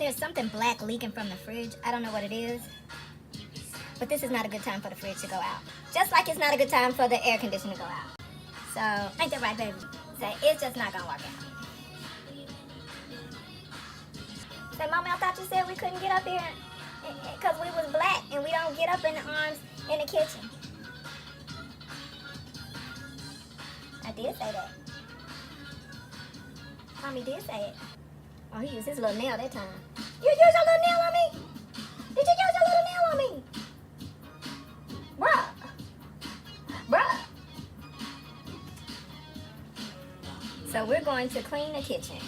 There's something black leaking from the fridge. I don't know what it is. But this is not a good time for the fridge to go out. Just like it's not a good time for the air conditioner to go out. So, ain't that right, baby? So, it's just not gonna work out. Say, Mama, I thought you said we couldn't get up here because we was black and we don't get up in the arms in the kitchen. I did say that. Mommy did say it. Oh, he used his little nail that time. You used your little nail on me? Did you use your little nail on me? Bruh. Bruh. So we're going to clean the kitchen.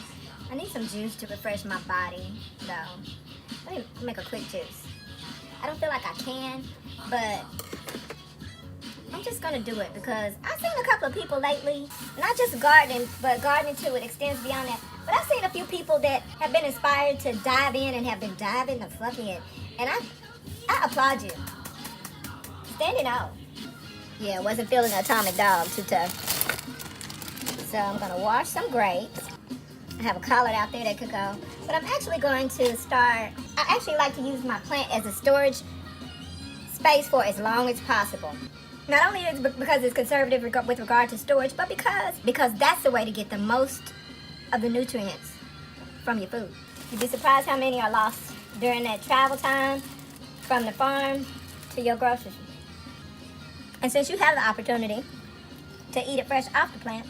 I need some juice to refresh my body, though. Let me make a quick juice. I don't feel like I can, but I'm just gonna do it because I've seen a couple of people lately, not just gardening, but gardening too, it extends beyond that. But I've seen a few people that have been inspired to dive in and have been diving the fuck in. And I applaud you. Standing out. Yeah, wasn't feeling Atomic Dog too tough. So I'm gonna wash some grapes. I have a collard out there that could go. But I'm actually going to start, I actually like to use my plant as a storage space for as long as possible. Not only is it because it's conservative with regard to storage, but because that's the way to get the most of the nutrients from your food. You'd be surprised how many are lost during that travel time from the farm to your groceries. And since you have the opportunity to eat it fresh off the plant,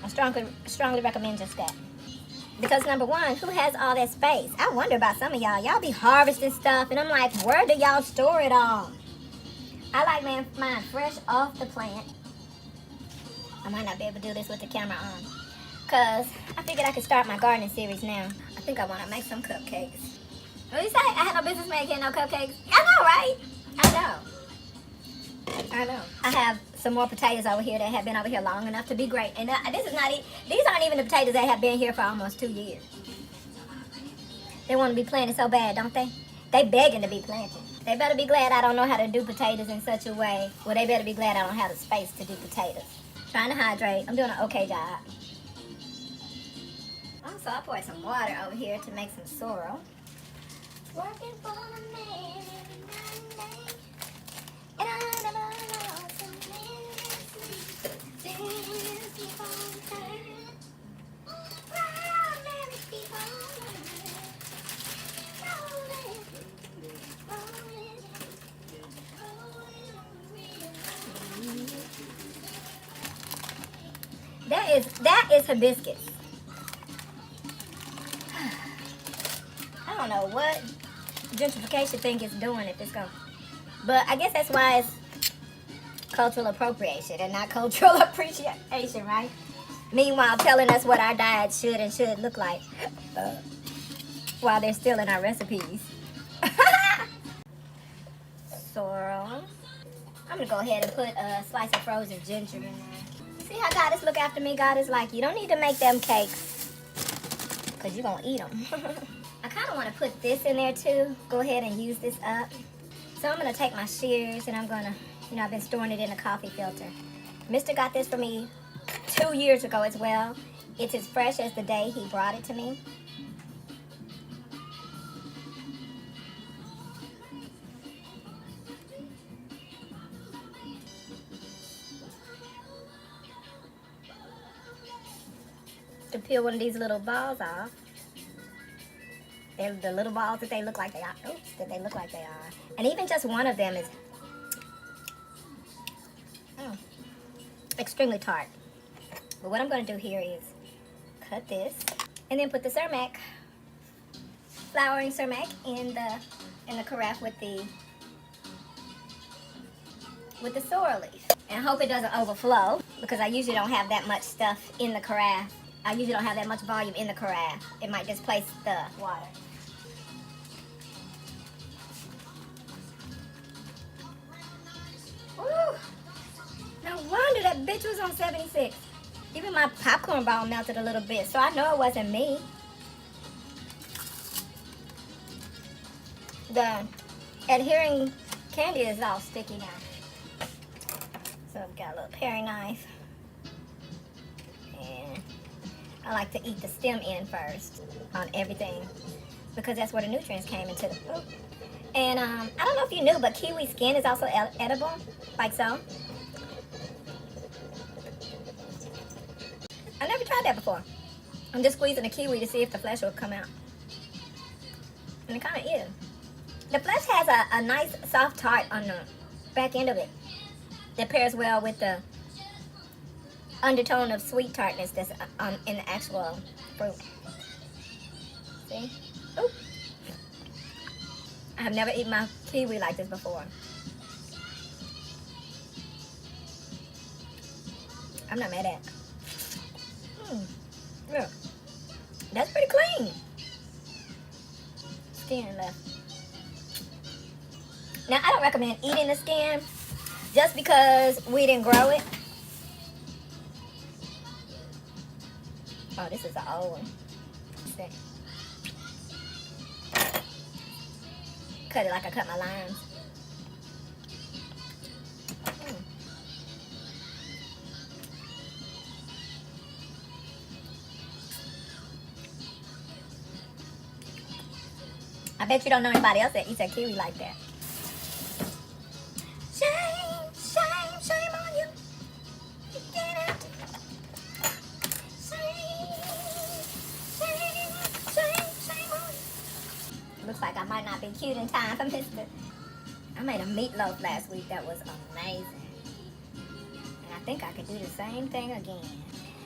I strongly recommend just that. Because number one, who has all that space? I wonder about some of y'all. Y'all be harvesting stuff, and I'm like, where do y'all store it all? I like mine fresh off the plant. I might not be able to do this with the camera on, because I figured I could start my gardening series now. I think I want to make some cupcakes. What do you say? I had no business making no cupcakes. I know, right? I know. I have some more potatoes over here that have been over here long enough to be great. And these aren't even the potatoes that have been here for almost 2 years. They want to be planted so bad, don't they? They begging to be planted. They better be glad I don't know how to do potatoes in such a way. Well, they better be glad I don't have the space to do potatoes. Trying to hydrate. I'm doing an okay job. Also, I poured some water over here to make some sorrel. Working for the man every night. And I never lost a minute's sleep. Things keep on turning. Round and keep on running. Rolling, rolling. That is hibiscus. I don't know what gentrification thing is doing if it's going. But I guess that's why it's cultural appropriation and not cultural appreciation, right? Meanwhile, telling us what our diet should and shouldn't look like while they're still in our recipes. Sorrel. I'm going to go ahead and put a slice of frozen ginger in there. See how God is look after me? God is like, you don't need to make them cakes because you're going to eat them. I kind of want to put this in there too. Go ahead and use this up. So I'm going to take my shears and I'm going to, I've been storing it in a coffee filter. Mister got this for me 2 years ago as well. It's as fresh as the day he brought it to me. To peel one of these little balls off. They're the little balls that they look like they are. Oops, that they look like they are. And even just one of them is extremely tart. But what I'm going to do here is cut this and then put the sumac, flowering sumac, in the carafe with the sorrel leaf. And I hope it doesn't overflow because I usually don't have that much stuff in the carafe. I usually don't have that much volume in the carafe. It might displace the water. Woo! No wonder that bitch was on 76. Even my popcorn ball melted a little bit, so I know it wasn't me. The adhering candy is all sticky now. So I've got a little paring knife. And I like to eat the stem end first on everything. because that's where the nutrients came into the fruit. And I don't know if you knew, but kiwi skin is also edible, like so. I never tried that before. I'm just squeezing the kiwi to see if the flesh will come out. And it kind of is. The flesh has a nice soft tart on the back end of it that pairs well with the undertone of sweet tartness that's in the actual fruit. See? Oop. I have never eaten my kiwi like this before. I'm not mad at it. Yeah. That's pretty clean. Skin left. Now, I don't recommend eating the skin just because we didn't grow it. Oh, this is an old one. Let's see. Cut it like I cut my limes. I bet you don't know anybody else that eats a kiwi like that. Shame, shame, shame on you. You get it. Shame on you. Looks like I might not be cute in time for Mr. I made a meatloaf last week that was amazing. And I think I could do the same thing again.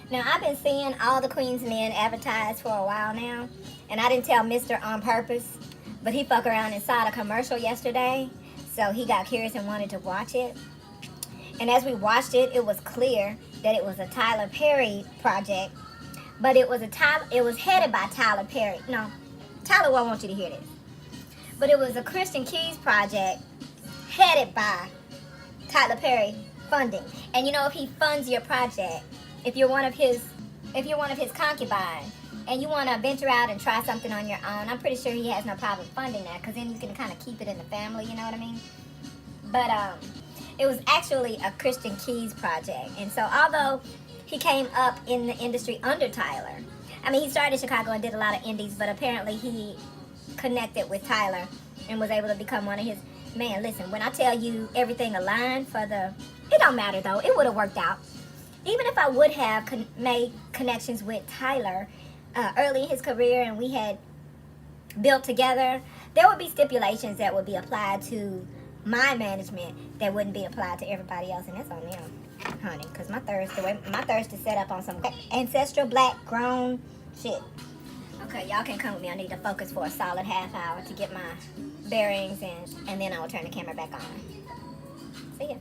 Now, I've been seeing all the Queen's Men advertised for a while now. And I didn't tell Mr. on purpose. But he fucked around and saw a commercial yesterday, so he got curious and wanted to watch it. And as we watched it, it was clear that it was a Tyler Perry project, but it was headed by Tyler Perry. No, Tyler won't want you to hear this. But it was a Christian Keys project headed by Tyler Perry funding. And you know, if he funds your project, if you're one of his concubines, and you want to venture out and try something on your own, I'm pretty sure he has no problem funding that, because then you can kind of keep it in the family, you know what I mean? But it was actually a Christian Keys project. And so although he came up in the industry under Tyler, I mean, he started in Chicago and did a lot of indies, but apparently he connected with Tyler and was able to become one of his, man, listen, when I tell you everything aligned for the, it don't matter though, it would have worked out. Even if I would have made connections with Tyler, early in his career and we had built together, there would be stipulations that would be applied to my management that wouldn't be applied to everybody else, and that's on them, honey, because my thirst is set up on some ancestral black grown shit. Okay, y'all can come with me. I need to focus for a solid half hour to get my bearings, and then I will turn the camera back on. See ya.